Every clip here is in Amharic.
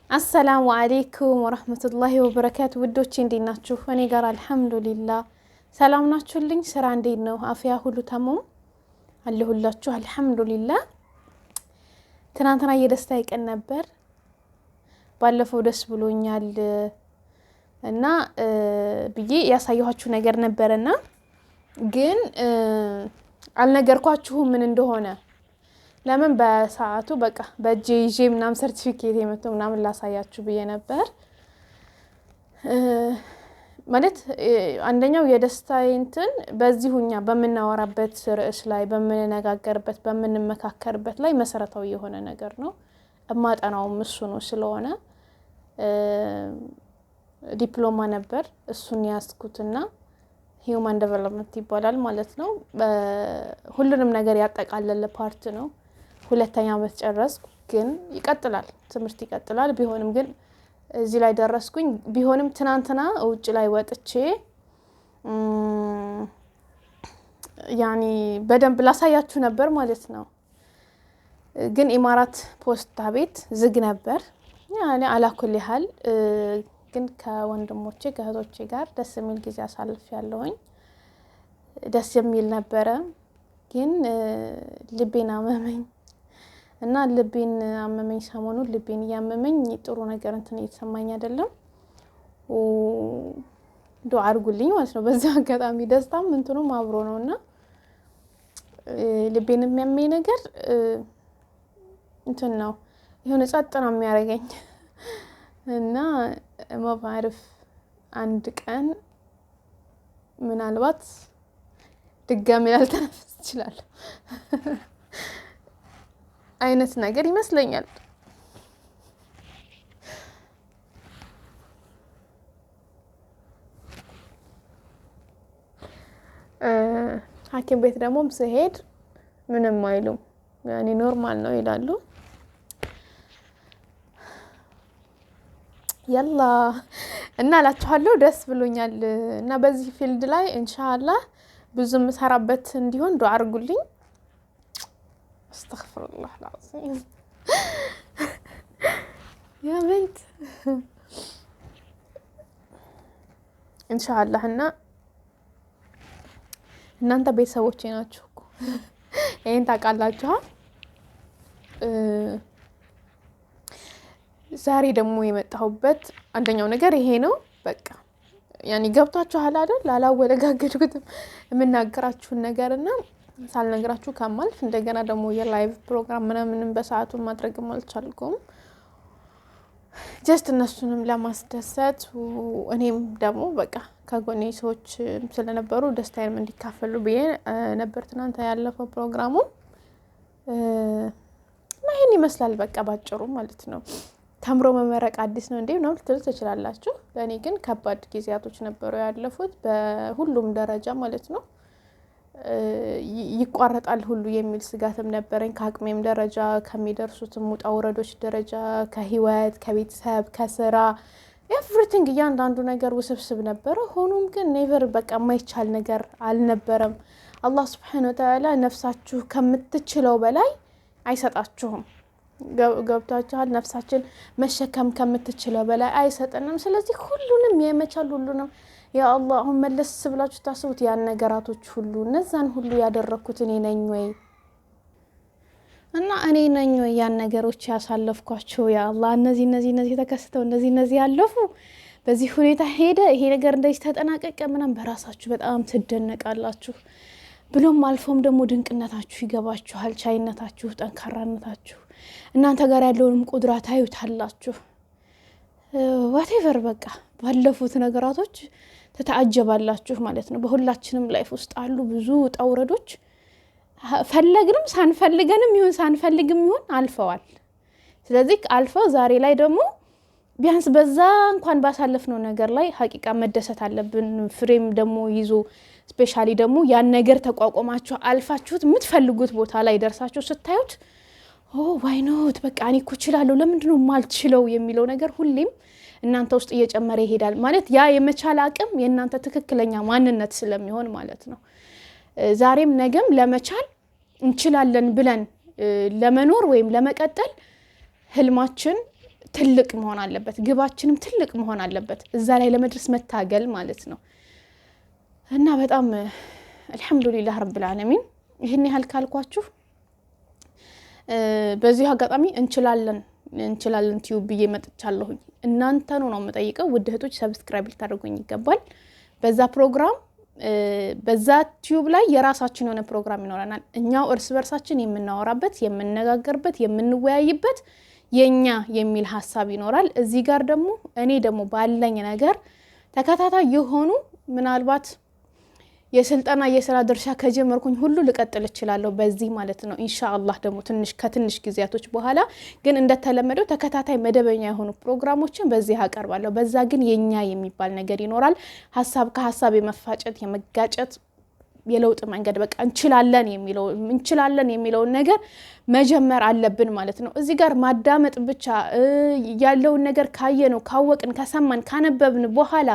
السلام عليكم ورحمة الله وبركاته ودوتشي እንዴት ናችሁ እኔ ጋር አልহামዱሊላህ ሰላም ናችሁልኝ ስራ እንዴት ነው አፍያ ሁሉ ተማም አለሁላችሁ አልহামዱሊላህ ትናንትና የደስታ ቀን ነበር ባለፈው ደስ ብሎኛል እና ብዬ ያሳየኋችሁ ነገር ነበርና ግን አልነገርኳችሁም ምን እንደሆነ ለምን በሰዓቱ በቃ በእጄ ይዤ ምናምን ሰርቲፊኬት የመጣው ምናምን ላሳያችሁ ብዬ ነበር ማለት አንደኛው የደስታዬ እንትን በዚሁኛ በመናወራበት ርዕስ ላይ በመነጋገርበት በመንመካከርበት ላይ መሰረታዊ የሆነ ነገር ነው እማጣናውም እሱ ነው ስለሆነ ዲፕሎማ ነበር እሱን ያስኩትና ሂዩማን ዴቨሎፕመንት ይባላል ማለት ነው ሁሉንም ነገር ያጠቃለለ ፓርት ነው ሁለተኛ አመት ጨረስኩ ግን ይቀጥላል ትምርት ይቀጥላል ቢሆንም ግን እዚህ ላይ ደረስኩኝ ቢሆንም ትናንትና ውጭ ላይ ወጥቼ ያኒ በደንብ ላሳያችሁ ነበር ማለት ነው ግን ኢማራት ፖስታ ቤት ዝግ ነበር ያኒ አላኩል ይሃል ግን ከወንድሞቼ ከእህቶቼ ጋር ደስ የሚል ጊዜ አሳልፌያለሁኝ ደስ የሚል ነበር ግን ልቤና አመመኝ እና ልቤን አመመኝ ሰሞኑ ልቤን ያመመኝ ጥሩ ነገር እንትን እየተሰማኝ አይደለም ዱአ አድርጉልኝ ማለት ነው በዛ አጋጣሚ ደስታም እንትኑም አብሮ ነውና ልቤን የሚያመኝ ነገር እንትን ነው የሆነ ጸጥ ነው የሚያረጋኝ እና ማባረፍ አንድ ቀን ምናልባት ድጋሚ ላልተነፍስ ይችላል አይነት ነገር ይመስለኛል ሐኪም ቤት ደግሞ ስሄድ ምንም አይሉም ያኔ ኖርማል ነው ይላሉ ያላ እና አላችኋለሁ ደስ ብሎኛል እና በዚህ ፊልድ ላይ ኢንሻአላህ ብዙም ሰራበት እንዲሆን ዱአ አድርጉልኝ استغفرالله العظيم يا بنت ان شاء الله እናንተ ቤተሰቦቼ ናችሁ እኮ ይሄን ታውቃላችሁ ዛሬ ደግሞ የመጣሁበት አንደኛው ነገር ይሄ ነው በቃ ያኒ ገብታችኋል አይደል አላወለጋገድኩትም የምናገራችሁ ነገርና ሳልነግራችሁ ከማልፍ እንደገና ደግሞ የላይቭ ፕሮግራም ምናምን በሰዓቱ ማድረግም አልቻልኩም ጀስት እነሱንም ለማስደሰት እኔም ደግሞ በቃ ከጎኔ ሰዎች ስለነበሩ ደስታዬን እንዲካፈሉ ብዬ ነበር ትናንት ያለፈው ፕሮግራሙ ማይን ይመስላል በቃ ባጭሩ ማለት ነው ተምሮ መመረቅ አዲስ ነው እንዴ ነው ትችላላችሁ ለኔ ግን ከባድ ጊዜያቶች ነበሩ ያለፉት በሁሉም ደረጃ ማለት ነው ይቋረጣል ሁሉ የሚል ስጋትም ነበረኝ ከአቅሜም ደረጃ ከሚደርሱት ሙጣውረዶች ደረጃ ከህይወት ከቤተሰብ ከስራ ኤቭሪቲንግ ያንዳንዱ ነገር ውስብስብ ነበር ሆኖም ግን ኔቨር በቃ ማይቻል ነገር አልነበረም አላህ Subhanahu Wa Ta'ala ነፍሳችሁ ከምትችለው በላይ አይሰጣችሁም ገብታችኋል ነፍሳችን መሸከም ከምትችለው በላይ አይሰጠንም ስለዚህ ሁሉንም የመቻል ሁሉንም ያ አላህ አሁን መለስ ብላችሁ ታስቡት ያን ነገራቶች ሁሉ እነዛን ሁሉ ያደረኩት እኔ ነኝ ወይ እና እኔ ነኝ ወይ ያን ነገሮች ያሳለፍኳቸው ያ አላህ እነዚህ ተከስተው እነዚህ ያለፉ በዚህ ሁኔታ ሄደ ይሄ ነገር እንደዚህ ተጠናቀቀ ምናም በራሳችሁ በጣም ትደነቃላችሁ ብሎም አልፎም ደግሞ ድንቅነታችሁ ይገባችኋል ቻይነታችሁ ጠንካራነታችሁ እናንተ ጋር ያለውንም ቁድራት አይውታላችሁ whatever በቃ ባለፉት ነገራቶች ተታጀባላችሁ ማለት ነው በሁላችንም ላይፍ ውስጥ አሉ ብዙ ጣውረዶች ፈለግንም ሳንፈልግም ይሁን አልፈዋል ስለዚህ አልፈው ዛሬ ላይ ደግሞ ቢያንስ በዛ እንኳን ባሳለፍነው ነገር ላይ ሐቂቃ መደሰት አለብን ፍሬም ደግሞ ይዞ ስፔሻሊ ደግሞ ያን ነገር ተቋቋማችሁ አልፋችሁት የምትፈልጉት ቦታ ላይ ደርሳችሁ ስታዩት why not በቃ እኔ እኮ እችላለሁ ለምንድነው ማልችለው የሚለው ነገር ሁሌም እናንተ ውስጥ እየጨመረ ይሄዳል ማለት ያ የመቻል አቅም የእናንተ ትክክለኛ ማንነት ስለሚሆን ማለት ነው ዛሬም ነገም ለመቻል እንችላለን ብለን ለመኖር ወይም ለመቀጠል ህልማችን ትልቅ መሆን አለበት ግባችንም ትልቅ መሆን አለበት እዛ ላይ ለመድረስ መታገል ማለት ነው እና በጣም አልহামዱሊላህ ረብል ዓለሚን ይሄን ያህል ካልኳችሁ በዚህ አጋጣሚ እንችላለን ቲዩብ ብዬ መጥቻለሁ እናንተ ነው መጠይቀው ውድ እህቶች ሰብስክራይብ ልታደርጉኝ ይገባል በዛ ፕሮግራም በዛ ቲዩብ ላይ የራሳችን የሆነ ፕሮግራም ይኖርናል እኛው እርስ በርሳችን የምናወራበት የምንነጋገርበት የምንወያይበት የኛ የሚል ሐሳብ ይኖራል እዚህ ጋር ደግሞ እኔ ደግሞ ባለኝ ነገር ተከታታይ የሆኑ ምናልባት የስልጣና የሥራ ድርሻ ከጀመርኩኝ ሁሉ ልቀጥል እችላለሁ በዚህ ማለት ነው ኢንሻአላህ ደግሞ ከትንሽ ጊዜያቶች በኋላ ግን እንደተለመደው ተከታታይ መደበኛ የሆኑ ፕሮግራሞችን በዚህ አቀርባለሁ በዛ ግን የኛ የሚባል ነገር ይኖራል ሐሳብ ከሐሳብ የመፋጨት የመጋጨት የለውጥ መንገድ በቃ እንችላለን የሚለው ነገር መጀመር አለብን ማለት ነው እዚህ ጋር ማዳመጥ ብቻ ያለው ነገር ካየነው ካወቅን ከሰማን ካነበብን በኋላ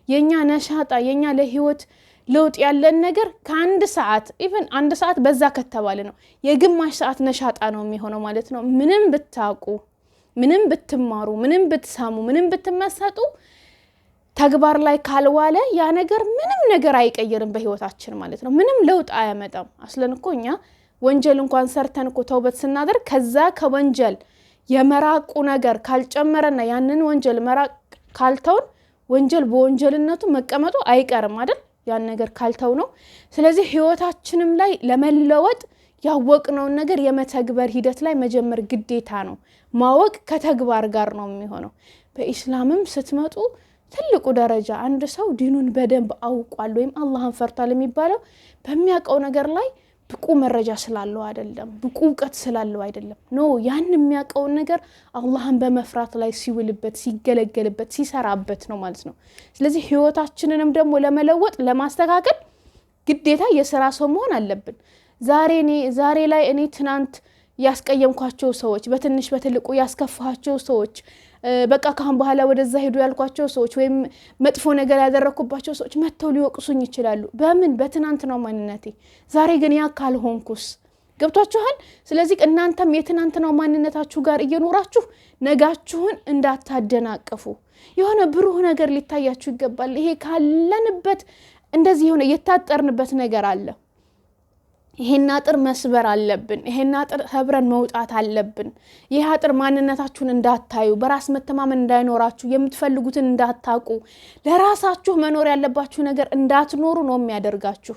የኛ ነሻጣ የኛ ለህይወት ለውጥ ያለን ነገር ከአንድ ሰዓት ኢቭን አንድ ሰዓት በዛ ከተባለ ነው የግማሽ ሰዓት ነሻጣ ነው የሚሆነው ማለት ነው ምንም ብታቁ ምንም ብትማሩ ምንም ብትሳሙ ምንም ብትመሰጡ ተግባር ላይ ካልዋለ ያ ነገር ምንም ነገር አይቀየርም በህይወታችን ማለት ነው ምንም ለውጥ አያመጣም አስለን እኮ እኛ ወንጀል እንኳን ሰርተን እኮ ተውበት ስናደርግ ከዛ ከወንጀል የመራቁ ነገር ካልጨመረና ያንን ወንጀል መራቅ ካልተውን ወንጀል በወንጀልነቱ መቀመጡ አይቀርም አይደል ያን ነገር ካልተው ነው ስለዚህ ህይወታችንም ላይ ለመለወጥ ያወቅነው ነገር የመተግበር ሂደት ላይ መጀመር ግዴታ ነው ማወቅ ከተግባር ጋር ነው የሚሆነው በእስላምም ስትመጡ ትልቁ ደረጃ አንድ ሰው ዲኑን በደንብ አውቋል ወይም አላህን ፈርቷል የሚባለው በሚያቀው ነገር ላይ ብቁ መረጃ ስላለው አይደለም ብቁ ዕውቀት ስላለው አይደለም ኖ ያን የሚያቀው ነገር አላህን በመፍራት ላይ ሲውልበት ሲገለገልበት ሲሰራበት ነው ማለት ነው ስለዚህ ህይወታችንንም ደግሞ ለመለወጥ ለማስተካከል ግዴታ የሥራ ሰው መሆን አለብን ዛሬ ላይ እኔ ትናንት ያስቀየምኳቸው ሰዎች በትንሽ በትልቁ ያስከፋቸው ሰዎች በቃ ካሁን በኋላ ወደዛ ሄዱ ያልኳቸው ሰዎች ወይም መጥፎ ነገር ያደረኩባቸው ሰዎች መተው ሊወቅሱኝ ይችላሉ በምን በትናንት ነው ማንነቴ ዛሬ ግን ያ ካልሆንኩስ ገብቷችኋል ስለዚህ እናንተም የትናንት ነው ማንነታችሁ ጋር እየኖራችሁ ነጋችሁን እንዳታደናቀፉ የሆነ ብሩህ ነገር ሊታያችሁ ይገባል ይሄ ካለንበት እንደዚህ የሆነ የታጠርንበት ነገር አለ ይሄን አጥር መስበር አለብን ይሄን አጥር ህብረን መውጣት አለብን ይሄ አጥር ማንነታችሁን እንዳታዩ በራስ መተማመን እንዳይኖራችሁ የምትፈልጉትን እንዳታቁ ለራሳችሁ መኖር ያለባችሁ ነገር እንዳትኖሩ ነው የሚያደርጋችሁ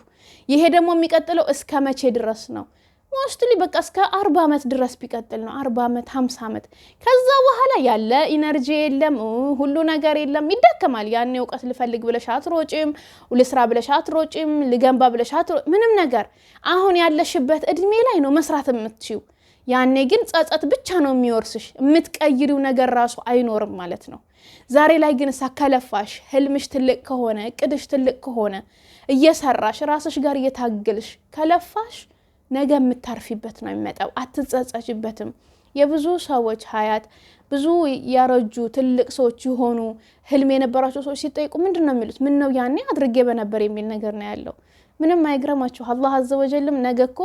ይሄ ደግሞ የሚቀጥለው እስከ መቼ ድረስ ነው ሞስትሊ በቃ እስከ 40 አመት ድረስ ቢቀጥል ነው 40 አመት 50 አመት ከዛ በኋላ ያለ ኢነርጂ የለም ሁሉ ነገር የለም ይደከማል ያኔ ዕውቀት ልፈልግ ብለሽ አትሮጪም ለስራ ብለሽ አትሮጪም ልገንባ ብለሽ ምንም ነገር አሁን ያለሽበት እድሜ ላይ ነው መስራት የምትችዩ ያኔ ግን ጸጸት ብቻ ነው የሚወርስሽ የምትቀይሪው ነገር ራሱ አይኖርም ማለት ነው ዛሬ ላይ ግን ሳከለፋሽ ህልምሽ ትልቅ ከሆነ ቅድሽ ትልቅ ከሆነ እየሰራሽ ራስሽ ጋር እየታገልሽ ከለፋሽ ነገ የምታርፊበት ነው የሚመጣው አትጸጸችበትም የብዙ ሰዎች ሀያት ብዙ ያረጁ ትልቅ ሰዎች ይሆኑ ህልም የነበራቸው ሰዎች ሲጠይቁ ምንድነው የሚሉት ምን ነው ያኔ አድርጌ በነበር የሚል ነገር ነው ያለው ምንም አይግረማችሁ አላህ አዘወጀልም ነገኮ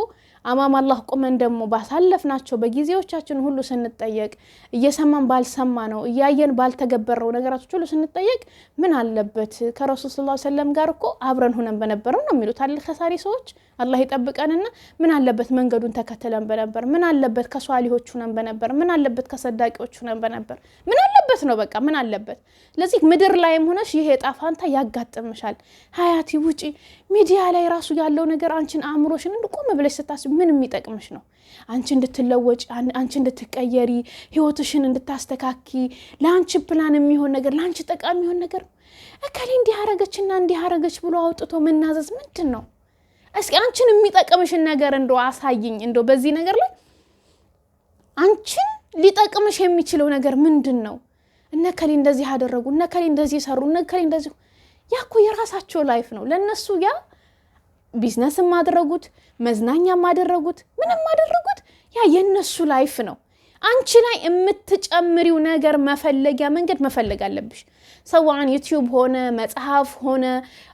አማም አላህ ቆመን ደሞ ባሳለፍናቸው በጊዜዎቻችን ሁሉ ስንጠየቅ እየሰማን ባልሰማ ነው እያየን ባልተገበረው ነገራቶች ሁሉ ስንጠየቅ ምን አለበት ከረሱል ሰለላሁ ዐለይሂ ወሰለም ጋር እኮ አብረን ሆነን በነበረው ነው የሚሉት አለ ከሳሪ ሰዎች አላህ ይጠብቀንና ምን አለበት መንገዱን ተከተለን በነበር ምን አለበት ከሷሊሆች ሆነን በነበር ምን አለበት ከሰዳቂዎች ሆነን በነበር ምን አለበት ነው በቃ ምን አለበት ለዚህ ምድር ላይም ሆነሽ ይሄ ጣፋንታ ያጋጥምሻል ሀያቲ ውጪ ሚዲያ ላይ ራሱ ያለው ነገር አንቺን አእምሮሽን እንድቆም ብለሽ ስታስብ ምን የሚጠቅምሽ ነው አንቺ እንድትለወጪ አንቺ እንድትቀየሪ ህይወትሽን እንድታስተካኪ ላንቺ ፕላን የሚሆን ነገር ላንቺ ጠቃሚ የሚሆን ነገር እከሌ እንዲህ አረገችና እንዲህ አረገች ብሎ አውጥቶ መናዘዝ ምንድነው እስኪ አንቺን የሚጠቅምሽን ነገር እንደው አሳይኝ እንደው በዚህ ነገር ላይ አንቺን ሊጠቅምሽ የሚችለው ነገር ምንድነው እነከሌ እንደዚህ አደረጉ እነከሌ እንደዚህ ሰሩ እነከሌ እንደዚህ ያኮ የራሳቸው ላይፍ ነው ለነሱ ያ ቢዝነስ ማድረጉት መዝናኛ ማድረጉት ምንም ማድረጉት ያ የነሱ ላይፍ ነው አንቺ ላይ የምትጨምሪው ነገር መፈለጊያ መንገድ መፈለግ አለብሽ ሰዋን ዩቲዩብ ሆነ መጽሐፍ ሆነ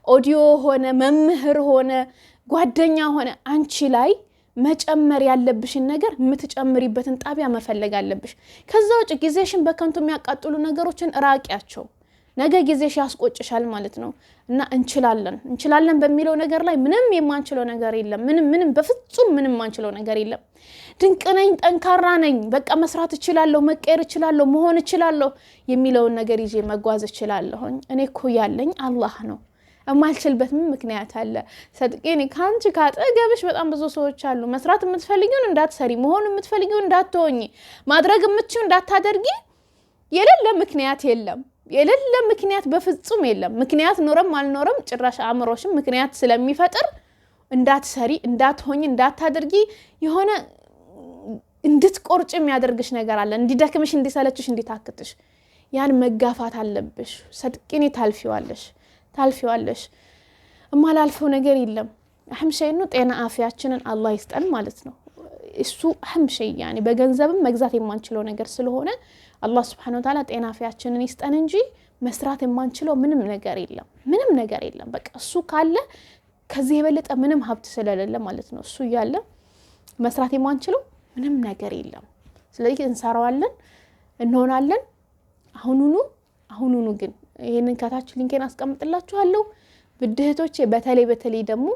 ኦዲዮ ሆነ መምህር ሆነ ጓደኛ ሆነ አንቺ ላይ መጨመር ያለብሽን ነገር የምትጨምሪበትን ጣቢያ መፈለግ አለብሽ ከዛው ውጭ ጊዜሽን በከንቱ የሚያቃጥሉ ነገሮችን ራቂያቸው ነገ ጊዜሽ ያስቆጭሻል ማለት ነው እና እንችላለን በሚለው ነገር ላይ ምንም የማንችለው ነገር የለም ምንም በፍጹም ምንም ማንችለው ነገር የለም ድንቅ ነኝ ጠንካራ ነኝ በቃ መስራት እችላለሁ መቀየር እችላለሁ መሆን እችላለሁ የሚለው ነገር ይዤ መጓዝ እችላለሁ እኔ እኮ ያለኝ አላህ ነው እማልችልበት ምን ምክንያት አለ ሰድቄኒ ካንቺ ካጠገብሽ በጣም ብዙ ሰዎች አሉ መስራት የምትፈልጊውን እንዳትሰሪ መሆን የምትፈልጊውን እንዳትሆኚ ማድረግ የምትችይውን እንዳታደርጊ የሌለ ምክንያት በፍጹም የለም ምክንያት ኖረም አልኖረም ጭራሽ አምሮሽም ምክንያት ስለሚፈጥር እንዳትሰሪ እንዳትሆኚ እንዳታደርጊ የሆነ እንድትቆርጭ የሚያደርግሽ ነገር አለ እንዲደክምሽ እንዲሰለችሽ እንዲታክትሽ ያን መጋፋት አለብሽ ሰድቄኒ ታልፊዋለሽ እማላልፈው ነገር የለም አህም ሸይ ነው ጤና አፍያችንን አላህ ይስጠን ማለት ነው እሱ አህም ሸይ يعني በገንዘብም መግዛት የማንችለው ነገር ስለሆነ አላህ Subhanahu Wa Ta'ala ጤና አፍያችንን ይስጠን እንጂ መስራት የማንችለው ምንም ነገር የለም በቃ እሱ ካለ ከዚህ የበለጠ ምንም ሀብት ስለሌለ ማለት ነው እሱ ያለ መስራት የማንችለው ምንም ነገር የለም ስለዚህ እንሰራዋለን እንሆናለን አሁኑኑ ግን ይሄንን ከታች ሊንኬን አስቀምጥላችኋለሁ ብድህቶቼ በተለይ ደግሞ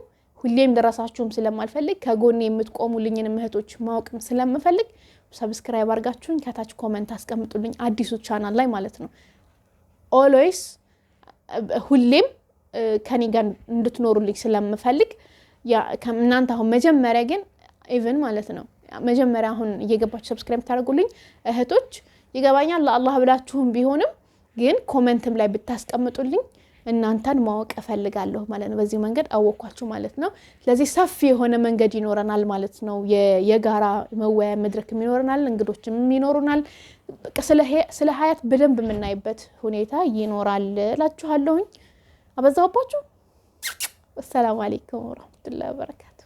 ሁሌም ደረሳችሁም ስለማልፈልግ ከጎኔ የምትቆሙልኝን እህቶች ማወቅም ስለምፈልግ ሰብስክራይብ አድርጋችሁኝ ከታች ኮሜንት አስቀምጡልኝ አዲሱ ቻናል ላይ ማለት ነው always ሁሌም ከኔ ጋር እንድትኖሩልኝ ስለምፈልግ ያ ከእናንተ አሁን መጀመሪያ ግን ኢቭን ማለት ነው መጀመሪያ አሁን እየገባችሁ ሰብስክራይብ ታደርጉልኝ እህቶች ይገባኛል ለአላህ ብላችሁም ቢሆንም ግን ኮሜንትም ላይ ብታስቀምጡልኝ እናንተን ማወቅ እፈልጋለሁ ማለት ነው በዚህ መንገድ አወቋችሁ ማለት ነው ስለዚህ ሰፊ የሆነ መንገድ ይኖረናል ማለት ነው የጋራ መወያ መድረክ ይኖረናል እንግዶችም ይኖሩናል ስለ ሀያት በደንብ የምናይበት ሁኔታ ይኖራል እላችኋለሁ አበዛውባችሁ። ወሰላሙ አለይኩም ወራህመቱላሂ ወበረካቱ።